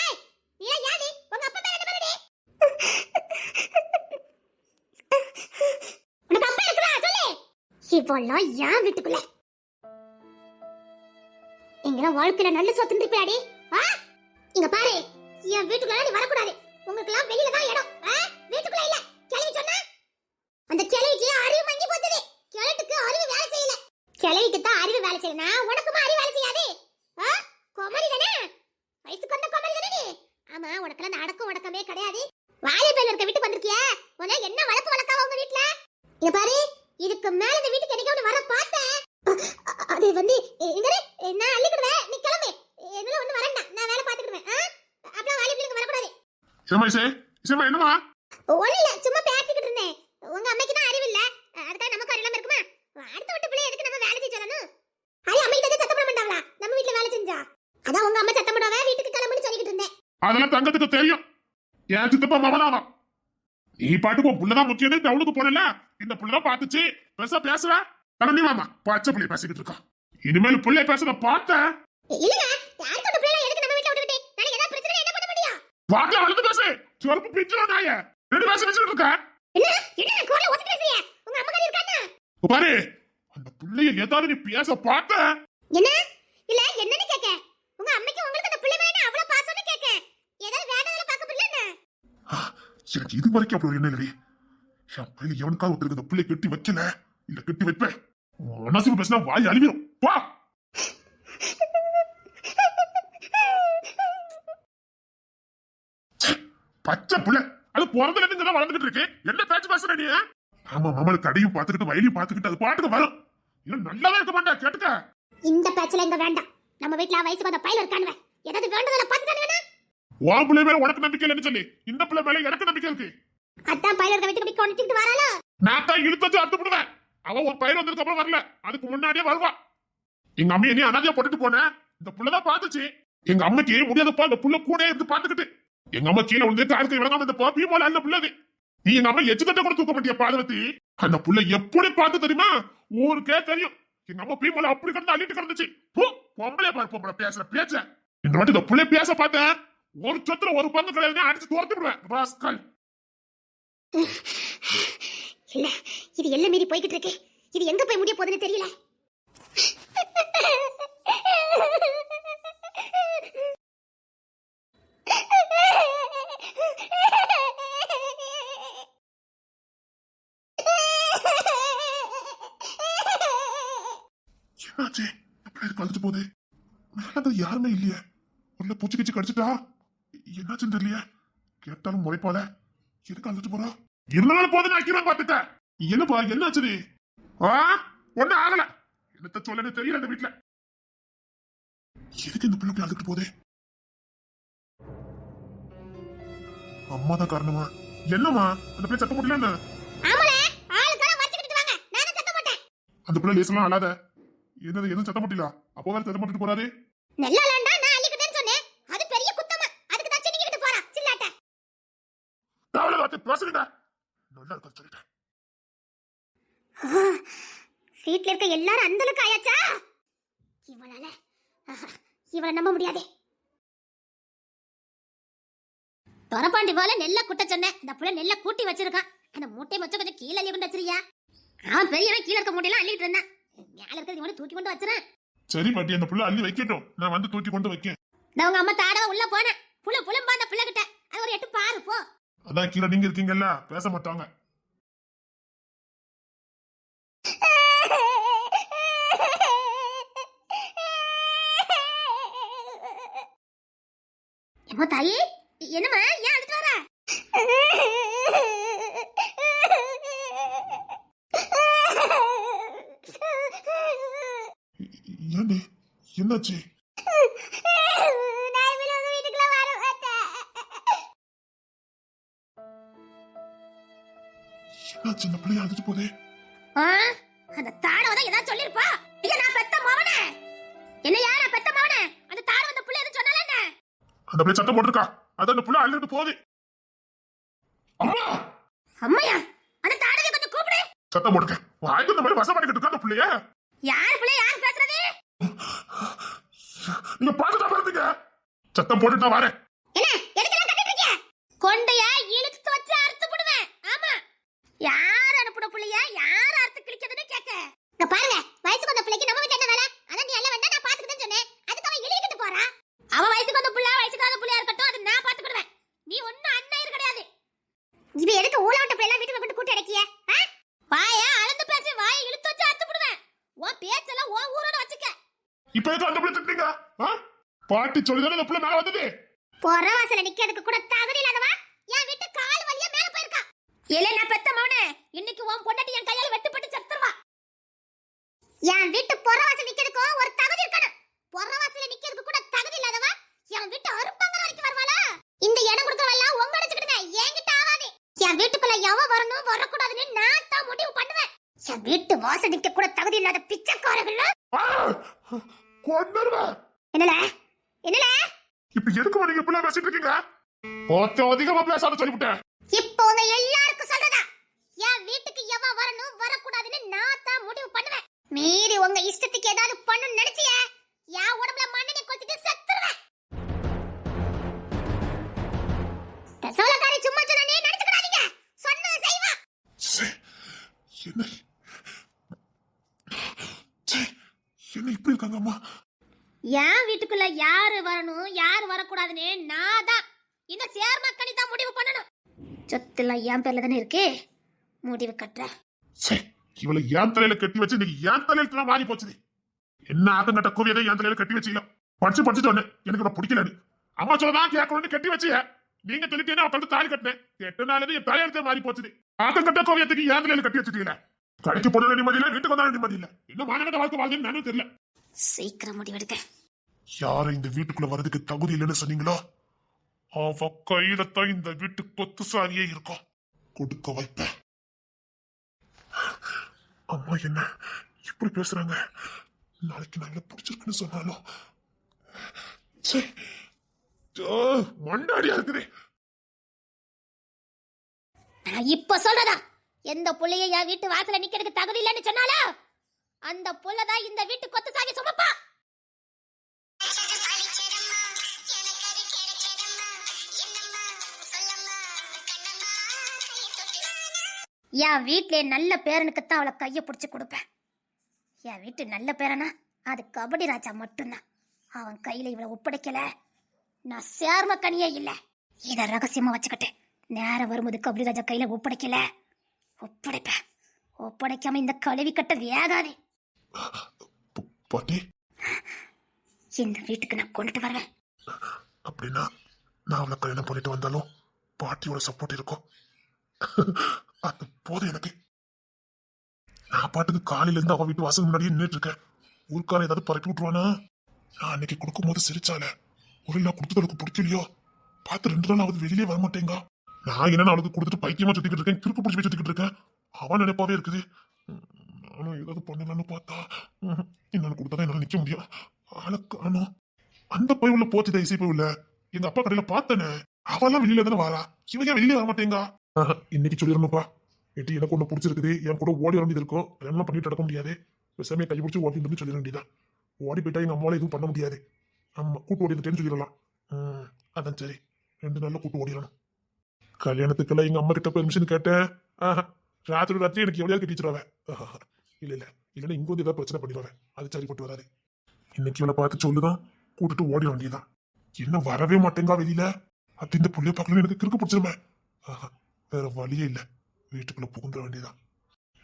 ஏய் நீ யாடி? உங்க அப்பா பேர் என்ன பேருடி? உனக்கு அப்பா இருக்கா சொல்லு. இவெல்லாம் என் வீட்டுக்குள்ள எங்கெல்லாம் வாழ்க்கையில நல்ல சொத்து இருப்பியாடி? இங்க பாரு, என் வீட்டுக்குள்ள நீ வரக்கூடாது. உங்களுக்கு எல்லாம் வெளியில தான் இடம், வீட்டுக்குள்ள இல்ல. கிளவி சொன்னா அந்த கிளவிக்கு அறிவு மங்கி போச்சுது. கிழட்டுக்கு அறிவு வேலை செய்யல. கிளவிக்கு தான் அறிவு வேலை செய்யலனா உனக்குமா அறிவு வேலை செய்யாது? கோமரி தானே, வயசுக்கு வந்த கோமரி தானே நீ. ஆமா, உனக்கெல்லாம் அந்த அடக்கம் உடக்கமே கிடையாது. வாலிபையில இருக்க வீட்டுக்கு வந்திருக்கிய, உனக்கு என்ன வளர்ப்பு வளர்க்காவ உங்க வீட்டுல? இங்க பாரு, இதுக்கு மேல இந்த வீட்டுக்கு என்னைக்காவது வர பார்த்தேன். அது வந்து நான் அள்ளிக்கிடுவேன், நீ கிளம்பு. என்னால ஒண்ணு வரேன்டா, நான் வேலை பாத்துக்கிடுவேன். அப்படியே வாலிபையில வரக்கூடாது. என்னமா? ஒண்ணு இல்ல, சும்மா பேசிக்கிட்டு இருந்தேன். உங்க அம்மைக்கு தான் அறிவு இல்ல, அதுக்காக நமக்கு அறிவு இருக்குமா? அடுத்த வீட்டு பிள்ளை எதுக்கு நம்ம வேலை செய்ய சொல்லணும்? அது அம்மைக்கு தான் சத்தம் போட மாட்டாங்களா நம்ம வீட்டுல வேலை செஞ்சா? அதான் உங்க அம்மா சத்தம் போடாம வீட்டுக்கு கிளம்புன்னு சொல்லிக்கிட்டு இருந்தேன். அதெல்லாம் தங்கத்துக்கு தெரியும். என் சித்தப்பா மவனாவா நீ பாட்டுக்கு புள்ளதான் முக்கியம். டவுனுக்கு போனல, இந்த புள்ளதான் பாத்துச்சு பெருசா பேசுற. நீ மாமா பச்சை பிள்ளை பேசிக்கிட்டு இருக்கா. இனிமேல் பிள்ளை பேசுற பார்த்த இல்லங்க, அடுத்த வீட்டு பிள்ளை எதுக்கு நம்ம வீட்டுல விட்டுட்டு நாளைக்கு ஏதாவது பிரச்சனை என்ன பண்ண முடியும்? வாட்ல வளர்ந்து பேசு. சொருப்பு பிஞ்சிரும் நாயே. ரெண்டு பேச வச்சுட்டு இருக்க. என்ன கோல ஒசத்தி பேசுறிய? உங்க அம்மா கறி இருக்கானே பாரு, அந்த பிள்ளைய ஏதாவது நீ பேச பார்த்த என்ன? இல்ல என்னன்னு கேக்க? உங்க அம்மைக்கு உங்களுக்கு அந்த பிள்ளை மேல அவ்வளவு பாசம்னு கேக்க. ஏதாவது வேண்டதல பாக்க பிள்ளை. எனக்கு இது வரைக்கும் அப்படி என்ன இல்லடி. என் பையில எவனுக்காக ஒருத்தருக்கு இந்த பிள்ளை கட்டி வைக்கல, இல்ல கட்டி வைப்பேன். மனசுக்கு பேசினா வாய் அழிவிடும். வா பச்சை பிள்ளை, அது பிறந்தல இருந்து வளர்ந்துட்டு இருக்கு. என்ன பேச்சு பேசுற நீ? ஆமா, மாமனுக்கு கடையும் பாத்துக்கிட்டு வயலையும் பாத்துக்கிட்டு அது பாட்டுக்கு வரும். இன்னும் நல்லாவே இருக்க மாட்டா. கேட்டுக்க, இந்த பேச்சுல இங்க வேண்டாம். நம்ம வீட்ல வயசுக்கு வந்த பையில இருக்கானுவே, ஏதாவது வேண்டதல பாத்துட்டானுங்க. உன் பிள்ளை மேல உனக்கு நம்பிக்கை இல்லைன்னு சொல்லி இந்த பிள்ளை மேல எனக்கு நம்பிக்கை இருக்கு. அதான் பையில இருக்க வீட்டுக்கு போய் கொண்டுட்டு வராளோ. நான் தான் இழுத்து அறுத்து விடுவேன். அவன் ஒரு பயிர் வந்ததுக்கு அப்புறம் வரல, அதுக்கு முன்னாடியே வருவா. எங்க அம்மையை நீ அனாதையா போட்டுட்டு போன, இந்த புள்ளதான் பாத்துச்சு. எங்க அம்மைக்கு முடியாதப்பா இந்த புள்ள கூட இருந்து பாத்துக்கிட்டு எங்க அம்மா கீழே வந்து காலுக்கு விளங்காம இந்த பாப்பி போல அந்த புள்ளது. நீ எங்க அம்மா எச்சுக்கட்ட கூட தூக்க மாட்டியா பாதவத்தி? அந்த புள்ள எப்படி பார்த்து தெரியுமா? ஊருக்கே தெரியும். எங்க அம்மா பீமோல அப்படி கிடந்து அள்ளிட்டு கிடந்துச்சு. பொம்பளை பாரு, பொம்பளை பேசுற பேச்ச. இந்த வாட்டி இந்த புள்ள பேச பார்த்தேன், ஒரு சொத்துல ஒரு பங்கு கிடையாது, அடிச்சு துரத்து விடுவேன். இல்ல, இது எல்லாம் மீறி போய்கிட்டு இருக்கு. இது எங்க போய் முடிய போகுதுன்னு தெரியல. என்னாச்சு? கழுத்து போகுது. மேல யாருமே இல்லையே. உள்ள பூச்சி கிச்சு கடிச்சிட்டா? என்னாச்சுன்னு தெரியலையே. கேட்டாலும் முறைப்பால எதுக்கு அழுத்து போறா? இருந்தாலும் போது நான் பாத்துட்ட. என்னப்பா என்னாச்சு? ஒண்ணு ஆகல. என்னத்த சொல்லன்னு தெரியல. இந்த வீட்டுல எதுக்கு இந்த பிள்ளை அழுதுட்டு போதே? அம்மா தான் காரணமா? என்னம்மா அந்த பிள்ளை சத்தம் போட்டல? அந்த பிள்ளை லேசெல்லாம் அழாத. என்னது எதுவும் சத்தம் போட்டில? அப்போ வேற சத்தம் போட்டுட்டு போறாரு. நல்லாலண்டா நான் அள்ளிக்கிட்டேன்னு சொன்னேன். அது பெரிய குத்தமா. அதுக்கு தான் சென்னிக்கிட்டு போறா சில்லாட்ட. தாவல வாத்து பேசுறடா. நல்லா இருக்க சொல்லிட்டேன். வீட்ல இருக்க எல்லாரும் அந்தலுக்கு ஆயாச்சா? இவள நம்ப முடியாது. தொரப்பாண்டி போல நெல்ல குட்ட சொன்னேன். இந்த புள்ள நெல்ல கூட்டி வச்சிருக்கான். அந்த மூட்டை மொச்ச கொஞ்சம் கீழே அள்ளி கொண்டு வச்சிருக்கியா? அவன் பெரியவன் கீழே இருக்க மூட்டையெல்லாம் அள்ளிட்டு இருந்தான். மேல இருக்கிறது இவனை தூக்கி கொண்டு வச்சிரேன். சரி பாட்டி, அந்த புள்ள அள்ளி வைக்கட்டும், நான் வந்து தூக்கி கொண்டு வைக்கேன். உங்க அம்மா தாடவ உள்ள போன புலம்பா அந்த புள்ள கிட்ட அது ஒரு எட்டு பாரு போ. அதான் கீழே நீங்க இருக்கீங்கல்ல, பேச மாட்டாங்க. ஏமா தாயி, என்னம்மா ஏன் அழுது வர? ஏண்டி என்னாச்சு? என்னாச்சு? இந்த பிள்ளைய அழுதுட்டு போதே. அந்த தாடவதான் ஏதாவது சொல்லிருப்பா. ஐயா நான் பெத்த மவனே. என்ன யாரா பெத்த மவனே? அந்த தாடவ அந்த புள்ள எது சொன்னால என்ன? அந்த பிள்ளை சத்தம் போட்டுருக்கா. அது அந்த புள்ள அள்ளிட்டு போகுது. அம்மா அம்மையா அந்த தாடகை கொஞ்சம் கூப்பிடு. சத்தம் போடுங்க. வாய்க்கு இந்த மாதிரி வசம் பண்ணிக்கிட்டு இருக்கா அந்த புள்ளைய. யார் பிள்ளை யார் பேசுறது? நீங்க பாத்துட்டா பாருங்க. சத்தம் போட்டுட்டு தான் வரேன். என்ன எதுக்கெல்லாம் கட்டிட்டு இருக்கீங்க? கொண்டையா இழுத்து வச்சு அறுத்து போடுவேன். ஆமா, யார் அனுப்புன புள்ளைய யார் அறுத்து கிழிக்கிறதுன்னு கேட்க. இங்க பாருங்க, வயசுக்கு வந்த பிள்ளைக்கு நம்ம வீட்ல என்ன வேலை? அதான் நீ எல்லாம் வேண்டாம், நான் பாத்துக்கிட்டேன்னு சொன்னேன். அதுக்கு அவன் இழுக்கிட்டு போறா. அவ வயசுக்கு வந்த புள்ள வயசுக்கு வந்த புள்ளையா இருக்கட்டும், அது நான் பாத்துக்கிடுவேன். நீ ஒண்ணும் அண்ணன் கிடையாது. இவ எதுக்கு ஊள விட்ட பிள்ளை வீட்டுக்கு கொண்டு கூட்டி அடக்கிய? வாயா அளந்து பேசி வாயை இழுத்து வச்சு அறுத்து போடுவேன். உன் பேச்செல்லாம் உன் ஊரோட வச்சுக்க. இப்ப எதுக்கு அந்த புள்ள திட்டுறீங்க? பாட்டி சொல்லிதானே அந்த புள்ள மேல வந்தது. பொறவாசல நிக்கிறதுக்கு கூட தகுதி இல்லாதவா என் வீட்டு கால் வலியா மேல போயிருக்கா. இல்ல நான் பெத்த மவனே, இன்னைக்கு உன் பொண்டாட்டி என் கையால வெட்டுப்பட்டு செத்துருவா. என் வீட்டு பொறவாசல நிக்கிறதுக்கு ஒரு தகுதி இருக்கணும். பொறவாசல நிக்கிறதுக்கு கூட தகுதி இல்லாதவா என் வீட்டு அறுப்பங்கர வரைக்கும் வருவாளா? இந்த இடம் கொடுக்கறவெல்லாம் உங்க அடிச்சுக்கிடுங்க, என்கிட்ட ஆகாது. என் வீட்டுக்குள்ள எவ வரணும் வரக்கூடாதுன்னு நான் தான் முடிவு பண்ணுவேன். என் வீட்டு வாசல் நிக்க கூட தகுதி இல்லாத பிச்சைக்காரர்கள் கொன்னுருவேன். என்னல என்னல இப்ப எதுக்கு நீங்க இப்படி பேசிட்டு இருக்கீங்க? கொஞ்சம் அதிகமா பேசாத சொல்லிவிட்டேன். இப்போ உங்க எல்லாருக்கும் சொல்றதா, என் வீட்டுக்கு எவ வரணும் வரக்கூடாதுன்னு நான் தான் முடிவு பண்ணுவேன். மீறி உங்க இஷ்டத்துக்கு ஏதாவது பண்ணணும்னு நினைச்சியே என் உடம்புல மண்ணெண்ணெய் கொத்திட்டு செத்துருவேன். சோளக்காரி சும்மா சொன்னா நீ நினைச்சுக்கிடாதீங்க, சொன்னதை செய்வா. என்ன என்ன இப்படி இருக்காங்க அம்மா? என் வீட்டுக்குள்ள யாரு வரணும் யாரு வரக்கூடாதுன்னு நான் தான் இந்த சேர்மக்கணி தான் முடிவு பண்ணணும். சொத்துலாம் என் பேர்ல தானே இருக்கு, முடிவு கட்டுற. இவளை என் தலையில கட்டி வச்சு இன்னைக்கு என் தலையில மாறி போச்சுது. என்ன ஆக்கம் கட்ட கோவியதை என் தலையில கட்டி வச்சீங்க. படிச்சு சொன்னேன், எனக்கு இவளை பிடிக்கல. அம்மா சொல்லதான் கேட்கணும்னு கட்டி வச்சிய. நீங்க சொல்லிட்டேன்னு அவ தாலி கட்டினேன். 8 நாள் என் தலையெழுத்தே மாறி போச்சுது. ஆக்கம் கட்ட கோவியத்துக்கு என் தலையில கட்டி வச்சுட்டீங்களே. கடைக்கு போன நிம்மதி இல்ல, வீட்டுக்கு வந்தாலும் நிம்மதி இல்ல. இன்னும் மாநகர வாழ்க்கை வாழ்க்கைன்னு நானும் தெரியல. சீக்கிரம் முடிவெடுக்க. யாரும் இந்த வீட்டுக்குள்ள வர்றதுக்கு தகுதி இல்லைன்னு சொன்னீங்களோ அவ கையில தான் இந்த வீட்டு கொத்து சாரியே இருக்கும். கொடுக்க வைப்பேன். அம்மா என்ன இப்படி பேசுறாங்க? நாளைக்கு நான் பிடிச்சிருக்குன்னு சொன்னாலும் மண்டாடியா இருக்குது. நான் இப்ப சொல்றதா, எந்த புள்ளைய என் வீட்டு வாசல நிக்கிறதுக்கு தகுதி இல்லைன்னு சொன்னாலோ அந்த புள்ளதான் இந்த வீட்டு கொத்து சாகி சுமப்பா. என் வீட்ல நல்ல பேரனுக்குத்தான் அவளை கைய பிடிச்சு கொடுப்பேன். என் வீட்டு நல்ல பேரனா அது கபடி ராஜா மட்டும்தான். அவன் கையில இவளை ஒப்படைக்கல, நான் சேர்ம கனியே இல்ல. இத ரகசியமா வச்சுக்கிட்டு நேரம் வரும்போது கபடி ராஜா கையில ஒப்படைக்கல, ஒப்படைப்பேன். ஒப்படைக்காம இந்த கழுவி கட்ட வேகாதே. பாட்டி, இந்த வீட்டுக்கு நான் கொண்டுட்டு வருவேன். அப்படின்னா நான் அவளை கல்யாணம் பண்ணிட்டு வந்தாலும் பாட்டியோட சப்போர்ட் இருக்கும். அது போதும் எனக்கு. நான் பாட்டுக்கு காலையில இருந்து அவ வீட்டு வாசல் முன்னாடியே நின்றுட்டு இருக்கேன். ஊருக்கார ஏதாவது பரப்பி விட்டுருவானா? நான் அன்னைக்கு கொடுக்கும் போது சிரிச்சால, ஒரு நான் கொடுத்ததுக்கு பிடிக்கலையோ பார்த்து 2 நாள் ஆகுது வெளியே வர மாட்டேங்க. நான் என்ன அவளுக்கு கொடுத்துட்டு பைத்தியமா சுத்திக்கிட்டு இருக்கேன், கிறுக்கு பிடிச்சி சுத்திக்கிட்டு இருக்கேன். அவன் நினைப்பாவே இருக்குது. நானும் ஏதாவது பண்ணலான்னு பார்த்தா என்னன்னு கொடுத்தாதான் என்னால நிக்க முடியும். ஆளுக்கானோ அந்த பைவுல போச்சுதா இசை பைவுல எங்க அப்பா கடையில பார்த்தனே. அவெல்லாம் வெளியில தானே வாரா, இவங்க வெளியே வர மாட்டேங்க. இன்னைக்கு சொல்லிடணும்ப்பா, எட்டி எனக்கு ஒண்ணு பிடிச்சிருக்குது, என் கூட ஓடி வர வேண்டியது இருக்கும். கல்யாணம் பண்ணிட்டு நடக்க முடியாது, விசாமியை கை பிடிச்சி ஓடி இருந்து சொல்லிட வேண்டியதான். ஓடி போயிட்டா எங்க அம்மாவால எதுவும் பண்ண முடியாது. ஆமா, கூட்டு ஓடிட்டேன்னு சொல்லிடலாம். அதான் சரி, 2 நாள்ல கூட்டு ஓடிடணும். கல்யாணத்துக்கெல்லாம் எங்க அம்மா கிட்ட பெர்மிஷன் கேட்டேன். ராத்திரி எனக்கு எவ்வளவு கட்டிச்சிருவேன். இல்ல இல்ல இல்லைன்னா இங்க வந்து ஏதாவது பிரச்சனை பண்ணிடுவேன். அது சரிப்பட்டு வராது. இன்னைக்கு இவளை பார்த்து சொல்லுதான் கூட்டிட்டு ஓடிட வேண்டியதான். என்ன வரவே மாட்டேங்கா வெளியில. அப்படி இந்த புள்ளைய பார்க்கணும் எனக்கு கிறுக்கு பிடிச்சிருமே. வேற வழியே இல்ல, வீட்டுக்குள்ள புகுந்துட வேண்டியதான்.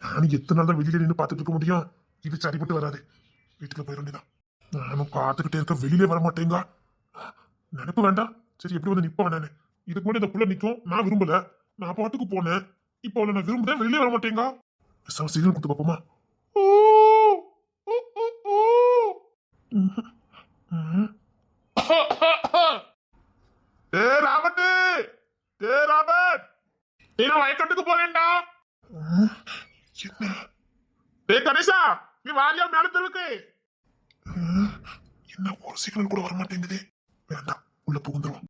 நானும் எத்தனை நாள் தான் வெளியில நின்று பார்த்துட்டு இருக்க முடியும்? இது சரிப்பட்டு வராது, வீட்டுக்குள்ள போயிட வேண்டியதான். நானும் பார்த்துக்கிட்டே இருக்க, வெளியிலே வர மாட்டேங்க. நினைப்பு வேண்டாம், சரி எப்படி வந்து நிப்ப நானு. இதுக்கு முன்னாடி இந்த புள்ள நிக்கும், நான் விரும்பல, நான் பாட்டுக்கு போனேன். இப்போ அவளை நான் விரும்புறேன், வெளியிலே வர மாட்டேங்க. சீக்கிரம் கொடுத்து பார்ப்போமா? ராபர்ட், ராபர்ட், நான் வயக்கட்டுக்கு போறேன்டா. என்ன கணேசா, நீ வாரியா மேல தெருவுக்கு? என்ன ஒரு சிக்னல் கூட வர மாட்டேங்குது. வேண்டாம், உள்ள புகுந்துருவோம்.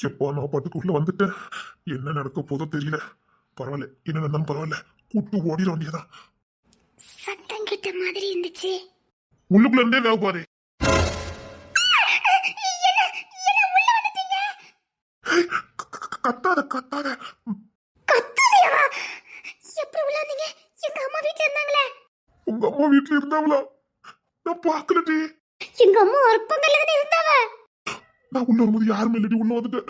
எப்போ நான் பாட்டுக்கு உள்ள வந்துட்டேன். என்ன நடக்க போதோ தெரியல. பரவாயில்ல, என்ன நடந்தாலும் பரவாயில்ல, கூட்டு ஓடிட வேண்டியதான். சத்தம் கிட்ட மாதிரி இருந்துச்சு. உள்ளுக்குள்ள இருந்தே வேக பாரு. ஏய், கத்தாத கத்தாத. கத்தாதேவா? எப்படி உள்ள வந்தீங்க? எங்க அம்மா வீட்ல இருந்தாங்களே. உங்க அம்மா வீட்டுல இருந்தாவளா? நான் பாக்கலடி. எங்க அம்மா ஒருப்பங்கல்ல தானே இருந்தாவ. நான் உள்ள வரும்போது யாருமே இல்லடி, உள்ள வந்துட்டேன்.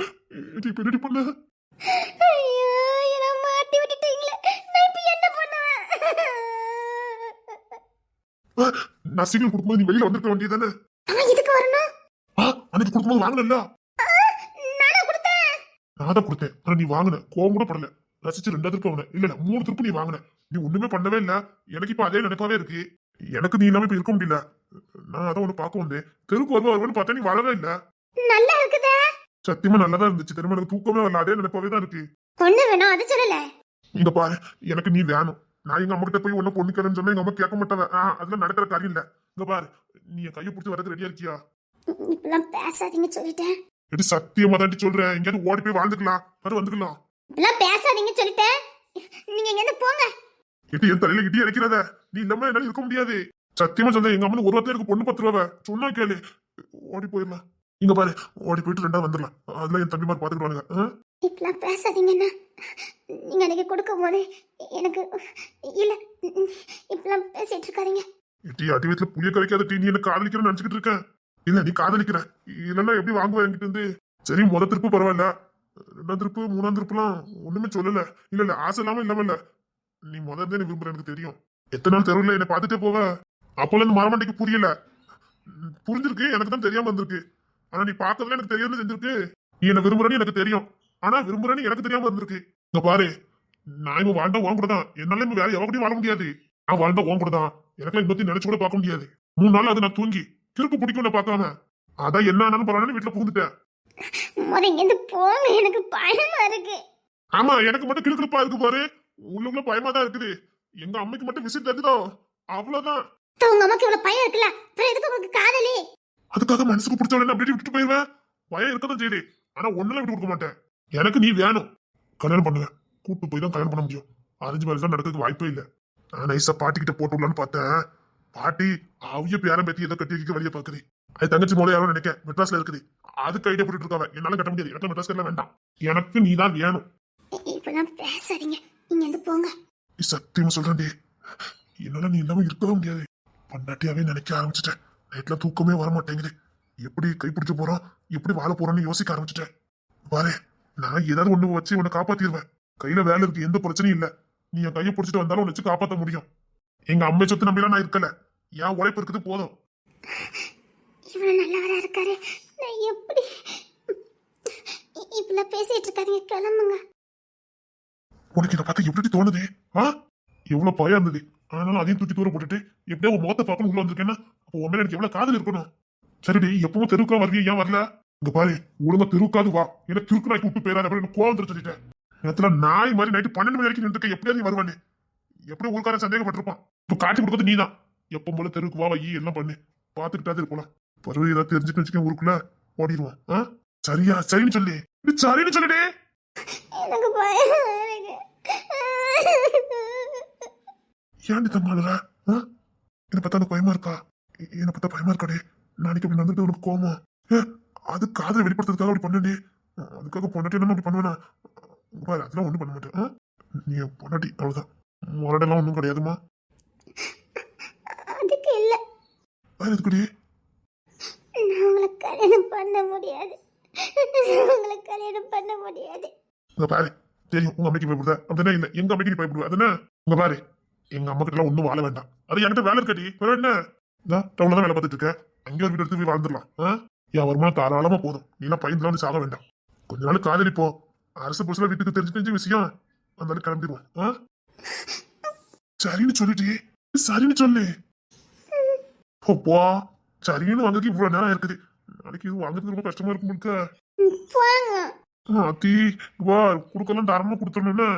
இப்ப ரெடி பண்ண. ஐயோ, என்ன மாட்டி விட்டுட்டீங்களே. நான் இப்ப என்ன பண்ணுவேன்? நான் சிக்னல் கொடுக்கும்போது நீ வெளியில வந்திருக்க வேண்டியதானே? நான் இதுக்கு வரணும். அன்னைக்கு கொடுக்கும்போது வாங்கினல்ல. நானா கொடுத்தேன்? நான் தான் கொடுத்தேன். ஆனா நீ வாங்கின, கோவம் கூட படல. ரசிச்சு 2 திருப்பு வாங்கின. இல்ல 3 திருப்பு நீ வாங்கின. நீ ஒண்ணுமே பண்ணவே இல்ல. எனக்கு இப்ப அதே நினைப்பாவே இருக்கு. எனக்கு நீ இல்லாம இப்ப இருக்க முடியல. நான் அதான் ஒண்ணு பார்க்க வந்தேன். தெருக்கு வருவான்னு பார்த்தா நீ வரவே இல்ல. நல்லா இருக்குதே. சத்தியமா நல்லாதான் இருந்துச்சு. தெரியுமா, எனக்கு தூக்கமே வரல. அதே நினைப்பாவே தான் இருக்கு. ஒண்ணு வேணும், அது சொல்லல. இங்க பாரு, எனக்கு நீ வேணும். நான் எங்க அம்மா கிட்ட போய் ஒண்ணு பொண்ணுக்கிறேன்னு சொன்னா எங்க அம்மா கேட்க மாட்டாங்க. அதெல்லாம் நடக்கிற காரியம் இல்ல. இங்க பாரு, நீ என் கையை பிடிச்சி வரது ரெடியா இருக்கியா? இப்பெல்லாம் பேசாதீங்க சொல்லிட்டேன். எது சத்தியமா தாண்டி சொல்றேன். எங்கேயாவது ஓடி போய் வாழ்ந்துக்கலாம், வர வந்துக்கலாம். இப்பெல்லாம் பேசாதீங்க சொல்லிட்டேன். நீங்க எங்க இருந்து போங்க. எட்டு என் தலையில இடி அடிக்கிறத. நீ இல்லாம என்னால இருக்க முடியாது. சத்தியமா சொல்றேன். எங்க அம்மா ஒரு வாரத்துல எனக்கு பொண்ணு 10 ரூபாய் சொன்னா கேளு. ஓடி போயிடலாம். இங்க பாரு, ஓடி போயிட்டு 2 வந்துடலாம். அதுல என் தம்பிமார் பாத்துக்கிடுவானுங்க. இப்பெல்லாம் பேசாதீங்கன்னா, நீங்க எனக்கு கொடுக்கும் போது எனக்கு இல்ல. இப்பெல்லாம் பேசிட்டு இருக்காதீங்க. எட்டி அடி வீட்டுல புளிய கரைக்காத டீ. நீ என்ன காதலிக்கிறேன்னு நினைச்சுக்கிட்டு இருக்கேன். இல்ல நீ காதலிக்கிற. இல்லன்னா எப்படி வாங்குவ என்கிட்ட இருந்து? சரி, முத திருப்பு பரவாயில்ல. 2ஆம் திருப்பு 3ஆம் திருப்புலாம் ஒண்ணுமே சொல்லல. இல்ல ஆசை இல்லாம இல்லாம இல்ல. நீ முதல்ல நீ விரும்புற எனக்கு தெரியும். எத்தனை நாள் தெருவில் என்ன பார்த்துட்டே போவ. அப்போல இந்த மரமண்டைக்கு புரியல. புரிஞ்சிருக்கு, எனக்கு தான் தெரியாம இருந்திருக்கு. ஆனா நீ பாக்கறதுல எனக்கு தெரியாம செஞ்சிருக்கு. நீ என்ன விரும்புறன்னு எனக்கு தெரியும். ஆனா விரும்புறன்னு எனக்கு தெரியாம இருந்திருக்கு. இங்க பாரு, நான் இப்ப வாழ்ந்தா உன் கூட தான். என்னால இப்ப வேற எவக்கூடயும் வாழ முடியாது. நான் வாழ்ந்தா உன் கூட தான். எனக்கு இன்னொத்தி நினைச்சு கூட பார்க்க முடியாது. 3 நாள் அது நான் தூங்கி கிறுக்கு பிடிக்கும் பார்க்காம. அதான் என்ன ஆனாலும் பரவாயில்ல வீட்டுல புகுந்துட்டேன். இங்க இருந்து போங்க, எனக்கு பயமா இருக்கு. ஆமா, எனக்கு மட்டும் கிறுக்கிறுப்பா இருக்கு பாரு. உள்ளுக்குள்ள பயமா தான் இருக்குது. எங்க அம்மைக்கு மட்டும் விசிட் தெரிஞ்சதோ அவ்வளவுதான். உங்க அம்மாக்கு இவ்வளவு பயம் இருக்குல்ல, அப்புறம் எதுக்கு உங்களுக்கு காதலி? அதுக்காக மனசுக்கு பிடிச்சவன அப்படியே விட்டுட்டு போயிருவேன். பயம் இருக்கதான் செய்யுது. ஆனா ஒண்ணுல விட்டு கொடுக்க மாட்டேன். எனக்கு நீ வேணும். கல்யாணம் பண்ணுங்க. கூட்டு போய் தான் கல்யாணம் பண்ண முடியும். அரேஞ்ச் மேரேஜ் தான் நடக்கிறதுக்கு வாய்ப்பே இல்லை. நான் நைஸா பாட்டி கிட்ட போட்டு விடலான்னு பார்த்தேன். பாட்டி அவிய பேரம் பேத்தி ஏதோ கட்டி வைக்க வெளியே பாக்குது. அது தங்கச்சி மூலம் யாரும் நினைக்க மெட்ராஸ்ல இருக்குது. அதுக்கு ஐடியா போட்டுட்டு இருக்காங்க. என்னால கட்ட முடியாது. எனக்கு மெட்ராஸ் எல்லாம் வேண்டாம். எனக்கு நீ தான் வேணும். இப்பெல்லாம் பேசாதீங்க, நீங்க வந்து போங்க. நீ சத்தியமா சொல்றேன்டி, என்னால நீ இல்லாம இருக்கவே முடியாது. பொண்டாட்டியாவே நினைக்க ஆரம்பிச்சிட்டேன். நைட்ல தூக்கமே வர மாட்டேங்குது. எப்படி கைப்பிடிச்சு போறோம், எப்படி வாழ போறோம்னு யோசிக்க ஆரம்பிச்சிட்டேன். பாரு, நான் ஏதாவது ஒண்ணு வச்சு உன்னை காப்பாத்திடுவேன். கையில வேலை இருக்கு, எந்த பிரச்சனையும் இல்ல. நீ என் கையை பிடிச்சிட்டு வந்தாலும் உன்னை வச்சு காப்பாற்ற முடியும். எங்க அம்மை சொத்து நம்பிலாம் நான் இருக்கல. என் உழைப்பு இருக்குது போதும். இவ்வளவு நல்லவரா இருக்காரு, நான் எப்படி இப்பெல்லாம் பேசிட்டு இருக்காதீங்க, கிளம்புங்க. உனக்கு இதை பார்த்தா எப்படி தோணுது? எவ்வளவு பயம் இருந்தது. ஆனாலும் அதையும் தூக்கி தூர போட்டுட்டு எப்படியா உன் முகத்தை பார்க்கணும் உள்ள வந்திருக்கேன்னா அப்போ உன் மேல எனக்கு எவ்வளவு காதல் இருக்கணும். சரிடி, எப்பவும் தெருவுக்கா வருவியா, ஏன் வரல? இங்க பாரு, ஒழுங்கா தெருவுக்காது வா. எனக்கு திருக்கு நாய்க்கு விட்டு போயிடாத. அப்புறம் கோவம் வந்துட்டு சொல்லிட்டேன். நேரத்துல நாய் மாதிரி நைட்டு 12 மணி வரைக்கும் நின்றுக்க. எப்படியா நீ வருவானே? எப்படியும் ஊருக்காரன் சந்தேகப்பட்டிருப்பான். இப்ப காட்டி கொடுக்கறது நீ தான். எப்ப போல தெருவுக்கு வா, வை எல்லாம் பண்ணு. பாத்துக்கிட்டாது இருப்போம். பருவ ஏதாவது தெரிஞ்சுட்டு வச்சுக்க, ஊருக்குள்ள ஓடிடுவான். சரியா? சரின்னு சொல்லி சரின்னு சொல்லிடே. எனக்கு பயமா இருக்கு. ஏன்டி தம்மாளுற? என்ன பார்த்தா எனக்கு பயமா இருக்கா? என்ன பார்த்தா பயமா இருக்காடே. நாளைக்கு அப்படி நடந்துட்டு உனக்கு கோவம். அது காதலை வெளிப்படுத்துறதுக்காக அப்படி பண்ணே. அதுக்காக பொண்டாட்டி என்ன அப்படி பண்ணுவேனா? பாரு, அதெல்லாம் ஒண்ணும் பண்ண மாட்டேன். நீ பொண்டாட்டி அவ்வளவுதான். முரடெல்லாம் ஒண்ணும் கிடையாதுமா. அதுக்கு இல்ல, எதுக்குடி? நான் உங்களை கல்யாணம் பண்ண முடியாது. உங்களை கல்யாணம் பண்ண முடியாது. இங்க பாரு, தெரியும் உங்க அம்மைக்கு பயப்படுத. அப்படின்னா இல்ல, எங்க அம்மைக்கு நீ பயப்படுவ. அதுன்னு இங்க பாரு, எங்க அம்மா கிட்ட எல்லாம் ஒண்ணும் வாழ வேண்டாம். அது என்கிட்ட வேலை இருக்கட்டி. என்ன டவுன்ல தான் வேலை பார்த்துட்டு இருக்க. அங்கே ஒரு வீட்டு எடுத்து போய் வாழ்ந்துடலாம். என் வருமானம் தாராளமா போதும். நீ எல்லாம் பயந்துலாம் வந்து சாக வேண்டாம். கொஞ்ச நாள் காதலிப்போம். அரசு புதுசுல வீட்டுக்கு தெரிஞ்ச விஷயம் அந்த கிளம்பிடுவோம். சரின்னு சொல்லிட்டு சரின்னு சொல்லு. போ. சரின்னு வாங்கறதுக்கு இவ்வளவு நேரம் இருக்குது. நாளைக்கு இது வாங்குறதுக்கு ரொம்ப கஷ்டமா இருக்கும். அத்தி வா, குடுக்கலாம் தாராளமா கொடுத்துடணும்னு.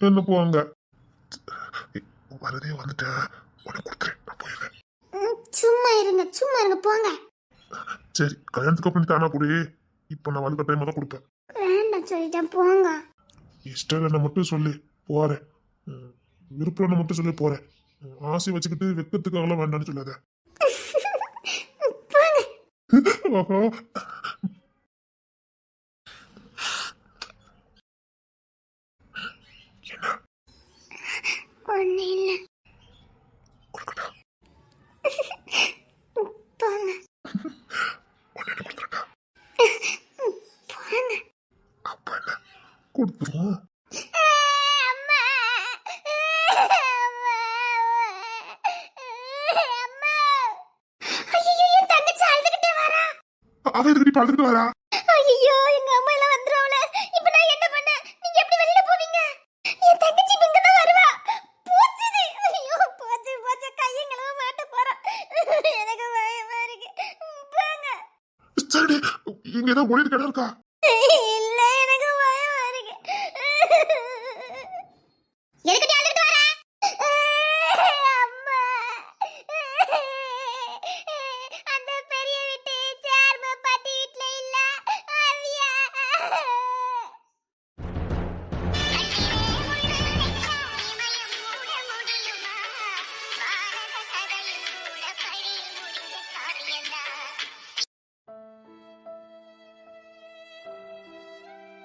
என்ன போவாங்க? வரதே வந்துட்டேன். உனக்கு கொடுத்துறேன், நான் போயிடுறேன். சும்மா இருங்க, சும்மா இருங்க, போங்க. சரி கல்யாணத்துக்கு அப்புறம் நீ தானா கொடு. இப்ப நான் வலுக்கட்டாயம் தான் கொடுப்பேன். வேண்டாம் சொல்லிட்டேன் போங்க. இஷ்டம் இல்லைன்னா மட்டும் சொல்லு போறேன். விருப்பம் இல்லைன்னா மட்டும் சொல்லி போறேன். ஆசை வச்சுக்கிட்டு வெக்கத்துக்காகலாம் வேண்டாம்னு சொல்லாத. போங்க. ஆஹா. என்ன ஒண்ணு இல்ல. கொடுக்கட்டா? போங்க. ஒன்னு கொடுத்துட்டா? போங்க. அப்ப என்ன கொடுத்துருவோம். அம்மா. அம்மா. ஐயோ என் தங்கச்சி அழுதுகிட்டே வரா. அவ எதுக்கு பார்த்துட்டு வரா? ஐயோ எங்க அம்மா எல்லாம் வந்துருவாளே. இப்போ நான் என்ன பண்ண? நீங்க எப்படி வெளியில போவீங்க? என் தங்கச்சி இங்க தான் வருவா. போச்சுடி. ஐயோ போச்சு போச்சு கையங்கள மாட்ட போறா. எனக்கு பயமா இருக்கு. போங்க. சரி இங்க ஏதோ ஒளிட்டு கடை இருக்கா?